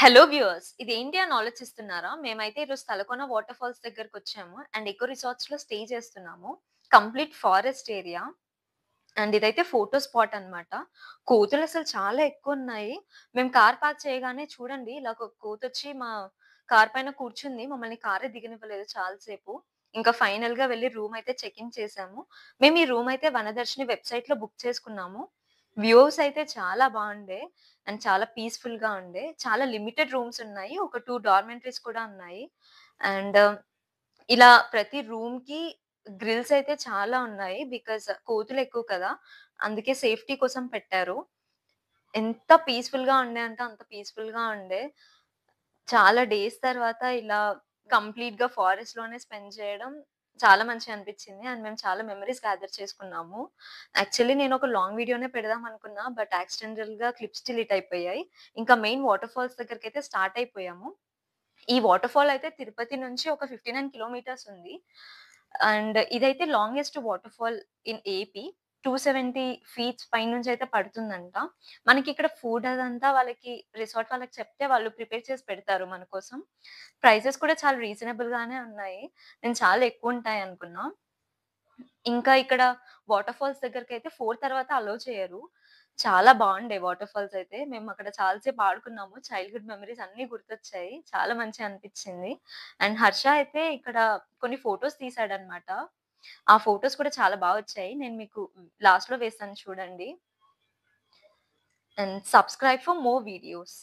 Hello viewers! ఇదేంటి అని ఆలోచిస్తున్నారా? మేమైతే ఈరోజు తలకోన వాటర్ ఫాల్స్ దగ్గరకొచ్చాము. అండ్ ఎకో రిసార్ట్స్‌లో స్టే చేస్తున్నాము. Complete forest area. అండ్ ఇదైతే ఫోటో స్పాట్ అన్నమాట. కోతులసలు చాలా ఎక్కువున్నాయి. మేము కార్ పార్క్ చేయగానే చూడండి ఇలా ఒక కోతొచ్చి మా కార్ పైన కూర్చుంది. మమ్మల్ని కారే దిగనివ్వలేదు చాలా సేపు. ఇంకా ఫైనల్‌గా వెళ్లి రూమ్ అయితే చెక్ ఇన్ చేసాము. మేము ఈ రూమ్ అయితే వనదర్శిని వెబ్‌సైట్‌లో బుక్ చేసుకున్నాము. వ్యూస్ అయితే చాలా బావుండే. అండ్ చాలా పీస్‌ఫుల్‌గా ఉండే. చాలా లిమిటెడ్ రూమ్స్ ఉన్నాయి. ఒక 2 డార్మెంటరీస్ కూడా ఉన్నాయి. అండ్ ఇలా ప్రతి రూమ్‌కి గ్రిల్స్ అయితే చాలా ఉన్నాయి. బికాజ్ కోతులెక్కువ కదా! అందుకే సేఫ్టీ కోసం పెట్టారు. ఎంత పీస్‌ఫుల్‌గా ఉండే అంటే అంత పీస్‌ఫుల్‌గా ఉండే. చాలా డేస్ తర్వాత ఇలా కంప్లీట్‌గా ఫారెస్ట్‌లోనే స్పెండ్ చేయడం చాలా మంచిగా అనిపించింది. అండ్ మేము చాలా మెమోరీస్ గ్యాదర్ చేసుకున్నాము. యాక్చువల్లీ నేను ఒక లాంగ్ వీడియోనే పెడదాం అనుకున్నా. బట్ యాక్సిడెంటల్‌గా క్లిప్స్ డిలీట్ అయిపోయాయి. ఇంకా మెయిన్ వాటర్ ఫాల్స్ దగ్గరికైతే స్టార్ట్ అయిపోయాము. ఈ వాటర్ ఫాల్ అయితే తిరుపతి నుంచి ఒక 59 కిలోమీటర్స్ ఉంది. అండ్ ఇదైతే longest water fall in AP. 270 feets పైనుంచయితే పడుతుందంట. మనకిక్కడ ఫుడ్ అదంతా వాళ్ళకి రిసార్ట్ వాళ్ళకి చెప్తే వాళ్ళు ప్రిపేర్ చేసి పెడతారు మన కోసం. ప్రైసెస్ కూడా చాలా రీజనబుల్ గానే ఉన్నాయి. నేను చాలా ఎక్కువుంటాయనుకున్నా. ఇంకా ఇక్కడ వాటర్ ఫాల్స్ దగ్గరకైతే 4 తర్వాత అలో చేయరు. చాలా బావుండే వాటర్ ఫాల్స్ అయితే. మేమక్కడ చాలా సేపు ఆడుకున్నాము. చైల్డ్‌హుడ్ మెమోరీస్ అన్నీ గుర్తొచ్చాయి. చాలా మంచిగా అనిపిచ్చింది. అండ్ హర్ష అయితే ఇక్కడ కొన్ని ఫోటోస్ తీసాడన్నమాట. ఆ ఫోటోస్ కూడా చాలా వచ్చాయి. నేను మీకు లాస్ట్‌లో వేస్తాను చూడండి. And subscribe for more videos.